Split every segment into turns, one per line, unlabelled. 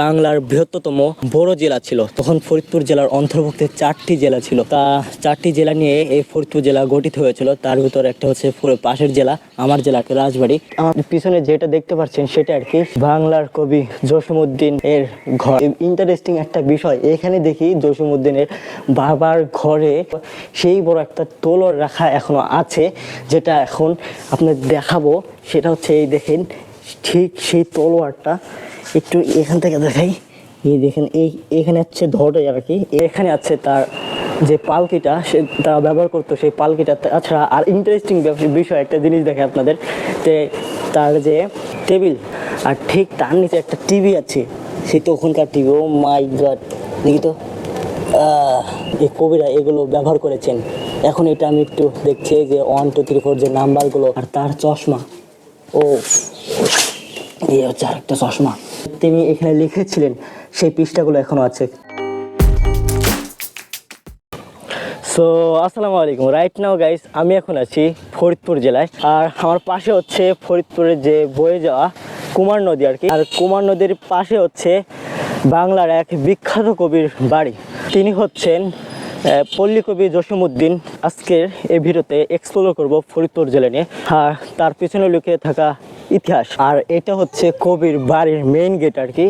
বাংলার বৃহত্তম বড় জেলা ছিল। তখন ফরিদপুর জেলার অন্তর্ভুক্ত 4টি জেলা ছিল। তা 4টি জেলা নিয়ে এই ফরিদপুর জেলা গঠিত হয়েছিল। তার ভিতর একটা হচ্ছে পাশের জেলা, আমার জেলা রাজবাড়ী। আমার পিছনে যেটা দেখতে পাচ্ছেন সেটা আর কি বাংলার কবি জসীমউদ্দিন এর ঘর। ইন্টারেস্টিং একটা বিষয়, এখানে দেখি জসীমউদ্দিনের বাবার ঘরে সেই বড় একটা তোলর রাখা এখনো আছে, যেটা এখন আপনাদের দেখাবো। সেটা হচ্ছে এই দেখেন, ঠিক সেই তলোয়ারটা একটু এখান থেকে দেখাই। এই দেখেন, এখানে হচ্ছে ধরে আর কি, এখানে আছে তার যে পালকিটা সে তারা ব্যবহার করতো, সেই পালকিটা। তাছাড়া আর ইন্টারেস্টিং বিষয় একটা জিনিস দেখে আপনাদের, যে তার যে টেবিল আর ঠিক তার নিচে একটা টিভি আছে, সেই তখনকার টিভি। ও মাই গড, দেখি তো এই কবিরা এগুলো ব্যবহার করেছেন। এখন এটা আমি একটু দেখছি যে 1 2 3 4 যে নাম্বারগুলো, আর তার চশমা। ও এই হচ্ছে আরেকটা চশমা তিনি এখানে লিখেছিলেন, সেই পৃষ্ঠাগুলো এখনো আছে। সো আসসালামু আলাইকুম। রাইট নাও গাইস, আমি এখন আছি ফরিদপুর জেলায়, আর আমার পাশে হচ্ছে ফরিদপুরের যে বয়ে যাওয়া কুমার নদী আর কি। আর কুমার নদীর পাশে হচ্ছে বাংলার এক বিখ্যাত কবির বাড়ি। তিনি হচ্ছেন পল্লী কবি জসীমউদ্দিন। আজকের এই ভিডিওতে এক্সপ্লোর করব ফরিদপুর জেলা নিয়ে, আর তার পিছনে লুকিয়ে থাকা ইতিহাস। আর এটা হচ্ছে কবির বাড়ির মেইন গেট আর কি,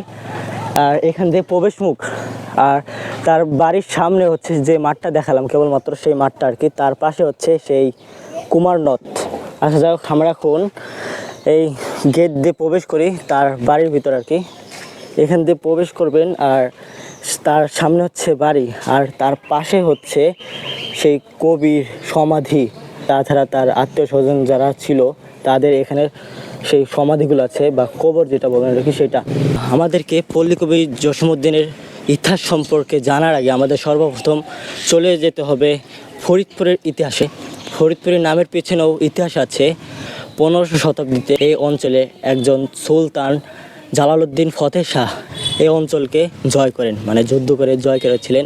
আর এখান থেকে প্রবেশ মুখ। আর তার বাড়ির সামনে হচ্ছে যে মাঠটা দেখালাম কেবলমাত্র, সেই মাঠটা আর কি। তার পাশে হচ্ছে সেই কুমার নদ। আচ্ছা যাই হোক, আমরা এখন এই গেট দিয়ে প্রবেশ করি তার বাড়ির ভিতর আর কি। এখান দিয়ে প্রবেশ করবেন, আর তার সামনে হচ্ছে বাড়ি, আর তার পাশে হচ্ছে সেই কবির সমাধি। তাছাড়া তার আত্মীয় স্বজন যারা ছিল তাদের এখানে সেই সমাধিগুলো আছে, বা কবর যেটা বলেন আর কি, সেটা। আমাদেরকে পল্লী কবি জসীমউদ্দিনের ইতিহাস সম্পর্কে জানার আগে আমাদের সর্বপ্রথম চলে যেতে হবে ফরিদপুরের ইতিহাসে। ফরিদপুরের নামের পেছনেও ইতিহাস আছে। 15শো শতাব্দীতে এই অঞ্চলে একজন সুলতান জালালউদ্দিন ফতেহ শাহ এই অঞ্চলকে জয় করেন, মানে যুদ্ধ করে জয় করেছিলেন।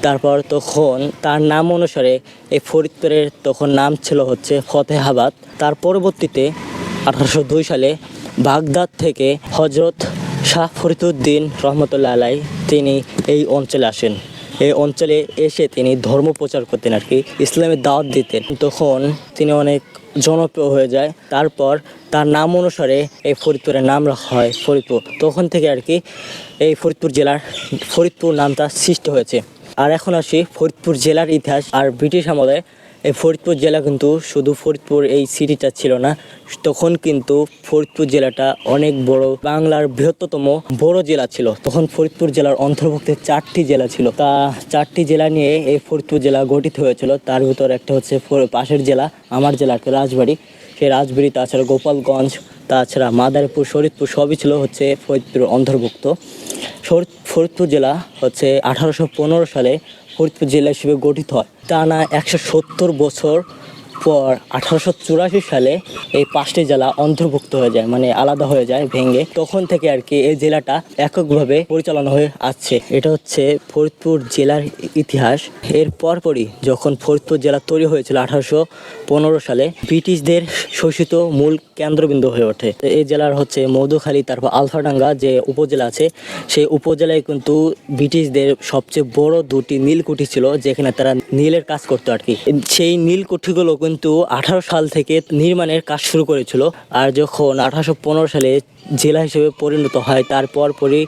তারপর তখন তার নাম অনুসারে এই ফরিদপুরের তখন নাম ছিল হচ্ছে ফতেহাবাদ। তার পরবর্তীতে 1802 সালে বাগদাদ থেকে হজরত শাহ ফরিদউদ্দিন রহমতুল্লাহ আলাই তিনি এই অঞ্চলে আসেন। এই অঞ্চলে এসে তিনি ধর্ম প্রচার করতেন আর কি, ইসলামের দাওয়াত দিতেন। তখন তিনি অনেক জনপ্রিয় হয়ে যায়। তারপর তার নাম অনুসারে এই ফরিদপুরের নাম রাখা হয় ফরিদপুর। তখন থেকে আর কি এই ফরিদপুর জেলার ফরিদপুর নামটা সৃষ্টি হয়েছে। আর এখন আসি ফরিদপুর জেলার ইতিহাস। আর ব্রিটিশ আমলে এই ফরিদপুর জেলা কিন্তু শুধু ফরিদপুর এই সিটিটা ছিল না, তখন কিন্তু ফরিদপুর জেলাটা অনেক বড়, বাংলার বৃহত্তম বড় জেলা ছিল। তখন ফরিদপুর জেলার অন্তর্ভুক্ত 4টি জেলা ছিল। তা 4টি জেলা নিয়ে এই ফরিদপুর জেলা গঠিত হয়েছিল। তার ভিতর একটা হচ্ছে পাশের জেলা, আমার জেলা রাজবাড়ী। সেই রাজবাড়ী, তাছাড়া গোপালগঞ্জ, তাছাড়া মাদারীপুর, শরীয়তপুর সবই ছিল হচ্ছে ফরিদপুর অন্তর্ভুক্ত। ফরিদপুর জেলা হচ্ছে 1815 সালে ফরিদপুর জেলা হিসেবে গঠিত হয়। টানা 170 বছর পর 1884 সালে এই 5টি জেলা অন্তর্ভুক্ত হয়ে যায়, মানে আলাদা হয়ে যায় ভেঙে। তখন থেকে আর কি এই জেলাটা এককভাবে পরিচালনা হয়ে আসছে। এটা হচ্ছে ফরিদপুর জেলার ইতিহাস। এর পরপরই যখন ফরিদপুর জেলা তৈরি হয়েছিল 1815 সালে, ব্রিটিশদের শোষিত মূল কেন্দ্রবিন্দু হয়ে ওঠে। এই জেলার হচ্ছে মধুখালী, তারপর আলফাডাঙ্গা যে উপজেলা আছে, সেই উপজেলায় কিন্তু ব্রিটিশদের সবচেয়ে বড় 2টি নীলকুঠি ছিল, যেখানে তারা নীলের কাজ করতো আর কি। সেই নীলকুঠিগুলো কিন্তু 18 সাল থেকে নির্মাণের কাজ শুরু করেছিল। আর যখন 1815 সালে জেলা হিসেবে পরিণত হয়, তারপরই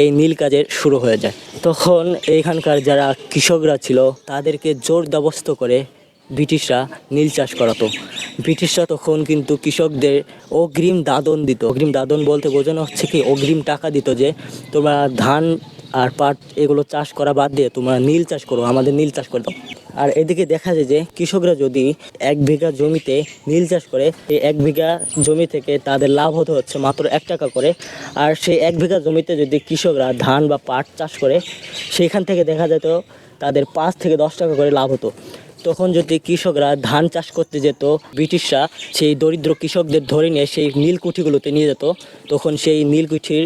এই নীল কাজের শুরু হয়ে যায়। তখন এইখানকার যারা কৃষকরা ছিল তাদেরকে জোর জবরদস্ত করে ব্রিটিশরা নীল চাষ করাতো। ব্রিটিশরা তখন কিন্তু কৃষকদের অগ্রিম দাদন দিত। অগ্রিম দাদন বলতে বোঝানো হচ্ছে কি, অগ্রিম টাকা দিত, যে তোমরা ধান আর পাট এগুলো চাষ করা বাদ দিয়ে তোমরা নীল চাষ করো, আমাদের নীল চাষ করে দাও। আর এদিকে দেখা যায় যে কৃষকরা যদি 1 বিঘা জমিতে নীল চাষ করে, এই 1 বিঘা জমি থেকে তাদের লাভ হতে হচ্ছে মাত্র 1 টাকা করে। আর সেই 1 বিঘা জমিতে যদি কৃষকরা ধান বা পাট চাষ করে, সেখান থেকে দেখা যেত তাদের 5 থেকে 10 টাকা করে লাভ হতো। তখন যদি কৃষকরা ধান চাষ করতে যেত, ব্রিটিশরা সেই দরিদ্র কৃষকদের ধরে নিয়ে সেই নীলকুঠিগুলোতে নিয়ে যেত। তখন সেই নীলকুঠির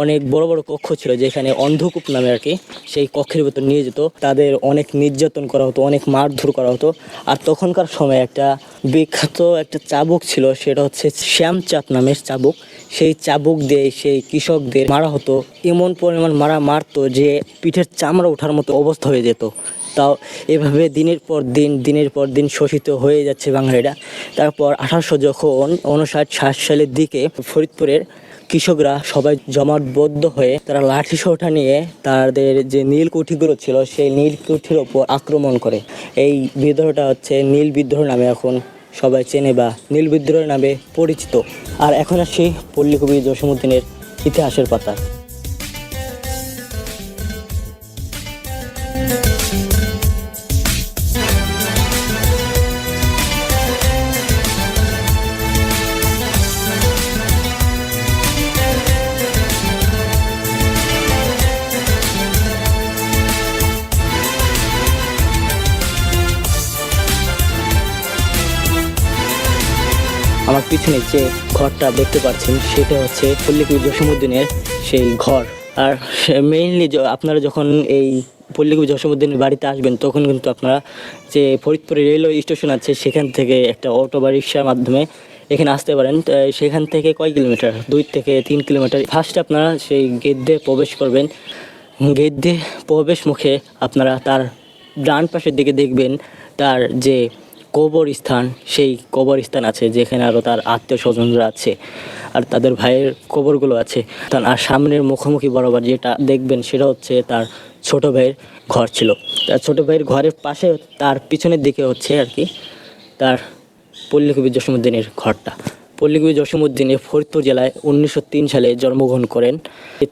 অনেক বড় বড় কক্ষ ছিল, যেখানে অন্ধকূপ নামে আর কি, সেই কক্ষের ভিতর নিয়ে যেত, তাদের অনেক নির্যাতন করা হতো, অনেক মারধর করা হতো। আর তখনকার সময় একটা বিখ্যাত একটা চাবুক ছিল, সেটা হচ্ছে শ্যামচাঁদ নামের চাবুক। সেই চাবুক দিয়ে সেই কৃষকদের মারা হতো, এমন পরিমাণ মারতো যে পিঠের চামড়া ওঠার মতো অবস্থা হয়ে যেত। তাও এভাবে দিনের পর দিন শোষিত হয়ে যাচ্ছে বাঙালিরা। তারপর 1800 যখন 59-60 সালের দিকে ফরিদপুরের কৃষকরা সবাই জমাটবদ্ধ হয়ে তারা লাঠি সোঁটা নিয়ে তাদের যে নীলকুঠিগুলো ছিল সেই নীলকুঠির ওপর আক্রমণ করে। এই বিদ্রোহটা হচ্ছে নীল বিদ্রোহ নামে এখন সবাই চেনে বা নীল বিদ্রোহ নামে পরিচিত। আর এখন আসি পল্লী কবি জসীমউদ্দীনের ইতিহাসের পাতায়। আমার পিছনে যে ঘরটা দেখতে পাচ্ছেন সেটা হচ্ছে পল্লী কবি জসীমউদ্দীনের সেই ঘর। আর মেইনলি আপনারা যখন এই পল্লী কবি জসীমউদ্দীনের বাড়িতে আসবেন তখন কিন্তু আপনারা যে ফরিদপুরে রেলওয়ে স্টেশন আছে সেখান থেকে একটা অটো বা রিক্সার মাধ্যমে এখানে আসতে পারেন। সেখান থেকে কয় কিলোমিটার, 2 থেকে 3 কিলোমিটার। ফার্স্টে আপনারা সেই গেট দিয়ে প্রবেশ করবেন। গেট দিয়ে প্রবেশ মুখে আপনারা তার ডান পাশের দিকে দেখবেন তার যে কবরস্থান, সেই কবরস্থান আছে যেখানে আরও তার আত্মীয় স্বজনরা আছে আর তাদের ভাইয়ের কবরগুলো আছে। আর সামনের মুখোমুখি বরাবর যেটা দেখবেন সেটা হচ্ছে তার ছোট ভাইয়ের ঘর ছিল। তার ছোট ভাইয়ের ঘরের পাশে তার পিছনের দিকে হচ্ছে আর কি তার পল্লী কবি জসীমউদ্দীনের ঘরটা। পল্লী কবি জসীমউদ্দীন ফরিদপুর জেলায় 1903 সালে জন্মগ্রহণ করেন।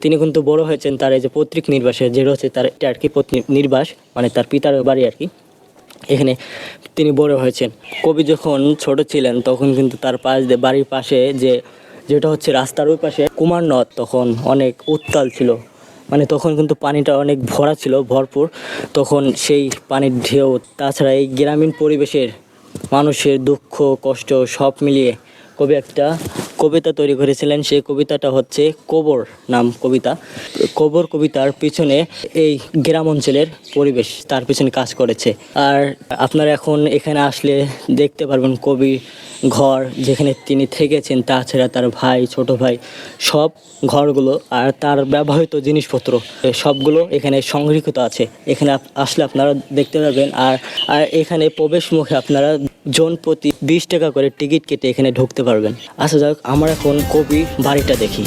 তিনি কিন্তু বড় হয়েছেন তার এই যে পৈতৃক নির্বাসে, যেটা হচ্ছে তার এটা আর কি পৈতৃক নির্বাস, মানে তার পিতার বাড়ি আর কি, এখানে তিনি বড় হয়েছেন। কবি যখন ছোট ছিলেন তখন কিন্তু তার বাড়ির পাশে যেটা হচ্ছে রাস্তার ওই পাশে কুমার নদ তখন অনেক উত্তাল ছিল, মানে তখন কিন্তু পানিটা অনেক ভরা ছিল, ভরপুর। তখন সেই পানির ঢেউ, তাছাড়া এই গ্রামীণ পরিবেশের মানুষের দুঃখ কষ্ট সব মিলিয়ে কবি একটা কবিতা তৈরি করেছিলেন। সেই কবিতাটা হচ্ছে কবর নাম কবিতা। কবর কবিতার পিছনে এই গ্রাম অঞ্চলের পরিবেশ তার পিছনে কাজ করেছে। আর আপনারা এখন এখানে আসলে দেখতে পারবেন কবি ঘর যেখানে তিনি থেকেছেন, তাছাড়া তার ভাই, ছোট ভাই, সব ঘরগুলো আর তার ব্যবহৃত জিনিসপত্র সবগুলো এখানে সংরক্ষিত আছে। এখানে আসলে আপনারা দেখতে পারবেন। আর এখানে প্রবেশ মুখে আপনারা জন প্রতি 20 টাকা করে টিকিট কেটে এখানে ঢুকতে পারবেন। আচ্ছা যাক, আমরা এখন কবি বাড়িটা দেখি।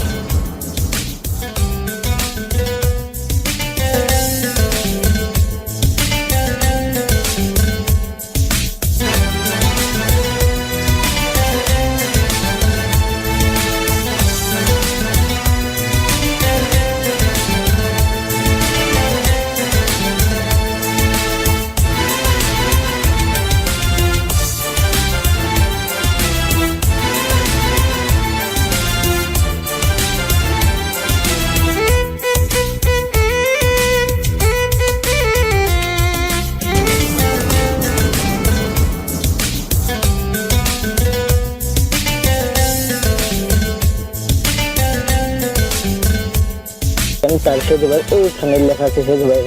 তার সেজু ভাই ওইখানে লেখা আছে সেজু ভাই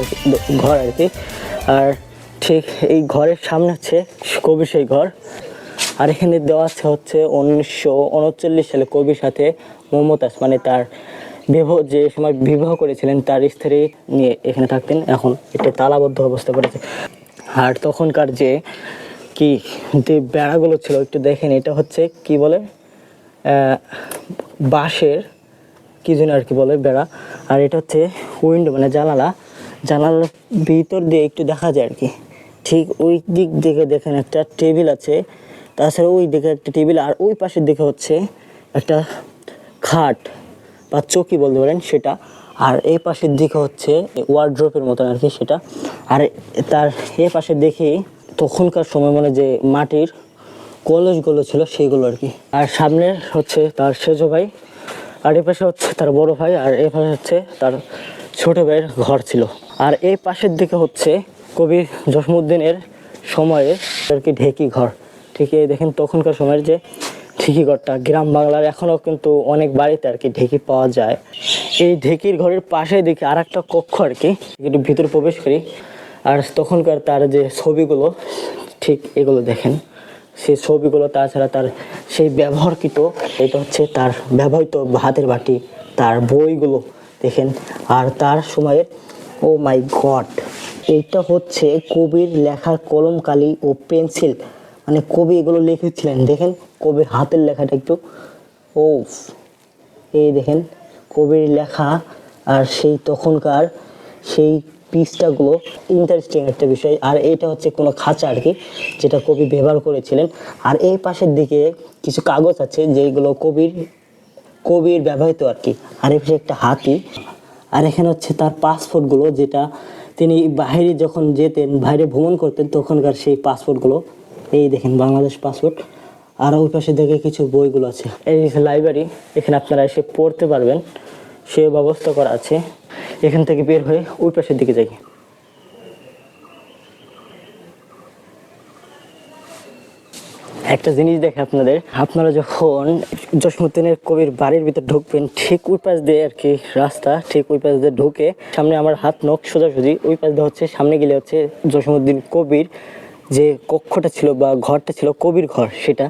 ঘর আর কি। আর ঠিক এই ঘরের সামনে হচ্ছে কবির সেই ঘর। আর এখানে দেওয়া আছে হচ্ছে 1939 সালে কবির সাথে মমতাজ, মানে তার যে সময় বিবাহ করেছিলেন তার স্ত্রী নিয়ে এখানে থাকতেন। এখন এটা তালাবদ্ধ অবস্থা করেছে। আর তখনকার যে বেড়াগুলো ছিল একটু দেখেন, এটা হচ্ছে কি বলে, বাঁশের কি যেন আর কি বলে বেড়া। আর এটা হচ্ছে উইন্ডো, মানে জানালার ভিতর দিয়ে একটু দেখা যায় আর কি। ঠিক ওই দিক দিকে দেখেন একটা টেবিল আছে, তাছাড়া ওই দিকে একটা টেবিল, আর ওই পাশের দিকে হচ্ছে একটা খাট বা চৌকি বলতে পারেন সেটা। আর এই পাশের দিকে হচ্ছে ওয়ার্ড্রপের মতন আর কি সেটা। আর তার এ পাশে দেখি তখনকার সময় মানে যে মাটির কলসগুলো ছিল সেইগুলো আর কি। আর সামনে হচ্ছে তার সেজো ভাই, আর এই পাশে হচ্ছে তার বড় ভাই, আর এই পাশে হচ্ছে তার ছোট ভাইয়ের ঘর ছিল। আর এই পাশের দিকে হচ্ছে কবি জসীমউদ্দীনের সময়ে আর কি ঢেকি ঘর। ঠিক এই দেখেন তখনকার সময়ের যে ঢেকি ঘরটা, গ্রাম বাংলার এখনও কিন্তু অনেক বাড়িতে আর কি ঢেকি পাওয়া যায়। এই ঢেকির ঘরের পাশে দেখি আর একটা কক্ষ আর কি, একটু ভিতরে প্রবেশ করি। আর তখনকার তার যে ছবিগুলো, ঠিক এগুলো দেখেন, সেই ছবিগুলো, তাছাড়া তার সেই ব্যবহারকৃত, এটা হচ্ছে তার ব্যবহৃত হাতের বাটি, তার বইগুলো দেখেন, আর তার সময়ের, ও মাই গড, এইটা হচ্ছে কবির লেখার কলম কালি ও পেন্সিল, মানে কবি এগুলো লিখেছিলেন। দেখেন কবির হাতের লেখাটা একটু, ও এই দেখেন কবির লেখা, আর সেই তখনকার সেই পৃষ্ঠাগুলো, ইন্টারেস্টিং একটা বিষয়। আর এটা হচ্ছে কোনো খাঁচা আর কি, যেটা কবি ব্যবহার করেছিলেন। আর এই পাশের দিকে কিছু কাগজ আছে যেগুলো কবির ব্যবহৃত আর কি। আর এই পাশে একটা হাতি। আর এখানে হচ্ছে তার পাসপোর্টগুলো, যেটা তিনি বাইরে যখন যেতেন, বাইরে ভ্রমণ করতেন, তখনকার সেই পাসপোর্টগুলো। এই দেখেন বাংলাদেশ পাসপোর্ট। আর ওই পাশে দেখে কিছু বইগুলো আছে। এই লাইব্রেরি, এখানে আপনারা এসে পড়তে পারবেন, সে ব্যবস্থা করা আছে। এখান থেকে বের হয়ে ওই পাশের দিকে যাই। একটা জিনিস দেখে আপনারা যখন জসীমউদ্দীনের কবির বাড়ির ভিতর ঢুকবেন, ঠিক ওই পাশ দিয়ে আর কি রাস্তা, ঠিক ওই পাশ দিয়ে ঢুকে সামনে আমার হাত নখ সোজাসুজি ওই পাশ দিয়ে হচ্ছে, সামনে গেলে হচ্ছে জসীমউদ্দীন কবির যে কক্ষটা ছিল বা ঘরটা ছিল, কবির ঘর সেটা,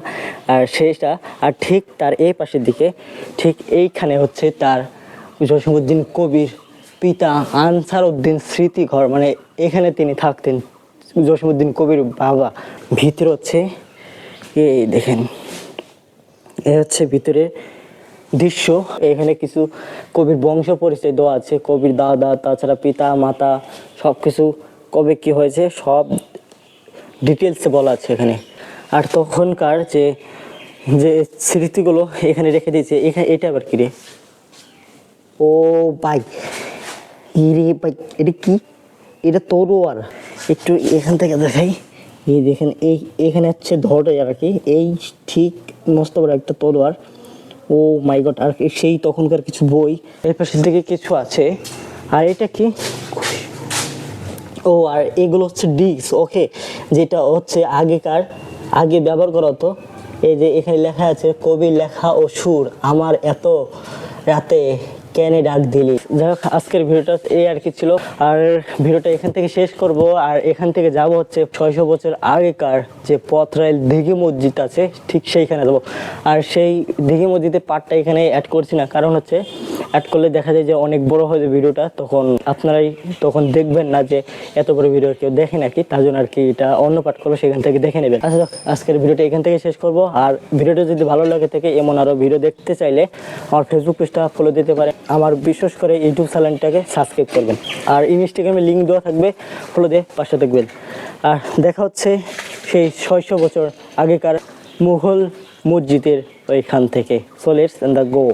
আর সেটা। আর ঠিক তার এই পাশের দিকে, ঠিক এইখানে হচ্ছে তার জসীমউদ্দীন কবির পিতা আনসার উদ্দিন স্মৃতি ঘর, মানে এখানে তিনি থাকতেন, জসীমউদ্দীন কবির বাবা। ভিতরে হচ্ছে এই দেখেন, এ হচ্ছে ভিতরে দৃশ্য। এখানে কিছু কবির বংশ পরিচয় দেওয়া আছে, কবির দাদা, তাছাড়া পিতা মাতা, সব কিছু কবে কি হয়েছে সব ডিটেলসে বলা আছে এখানে। আর তখনকার যে যে স্মৃতিগুলো এখানে রেখে দিয়েছে। এখানে এটা আবার কি রে, ও ভাই, ইরে ভাই, এটা কি, এটা তরোয়ার। একটু এখান থেকে দেখাই, এই দেখেন, এখানে হচ্ছে ধরে আর কি, এই ঠিক মস্ত বড় একটা তরোয়ার। ও মাই গড। আর সেই তখনকার কিছু বই এর পাশের দিকে কিছু আছে। আর এটা কি, ও আর এগুলো হচ্ছে ডিস্ক, ওকে, যেটা হচ্ছে আগে ব্যবহার করা হতো। এই যে এখানে লেখা আছে, কবির লেখা ও সুর, আমার এত রাতে কেনে ডাক দিলি। যাই হোক, আজকের ভিডিওটা এই আর কি ছিল। আর ভিডিওটা এখান থেকে শেষ করব। আর এখান থেকে যাব হচ্ছে 600 বছর আগেকার যে পথরাইল দিঘি মসজিদ আছে, ঠিক সেইখানে যাবো। আর সেই দিঘি মসজিদের পার্টটা এখানে অ্যাড করছি না, কারণ হচ্ছে অ্যাড করলে দেখা যায় যে অনেক বড় হয়ে যায় ভিডিওটা, তখন আপনারাই তখন দেখবেন না যে এত বড় ভিডিও কেউ দেখে নাকি, তার জন্য আর কি এটা অন্য পার্ট করবো, সেখান থেকে দেখে নেবেন। আচ্ছা, আজকের ভিডিওটা এখান থেকে শেষ করব। আর ভিডিওটা যদি ভালো লাগে থাকে, এমন আরও ভিডিও দেখতে চাইলে আমার ফেসবুক পেজটা ফলো দিতে পারে, আমার বিশেষ করে ইউটিউব চ্যানেলটাকে সাবস্ক্রাইব করবেন। আর ইনস্টাগ্রামে লিঙ্ক দেওয়া থাকবে, ফলো দিয়ে পাশে দেখবেন। আর দেখা হচ্ছে সেই 600 বছর আগেকার মুঘল মসজিদের ওইখান থেকে। So let's and the go.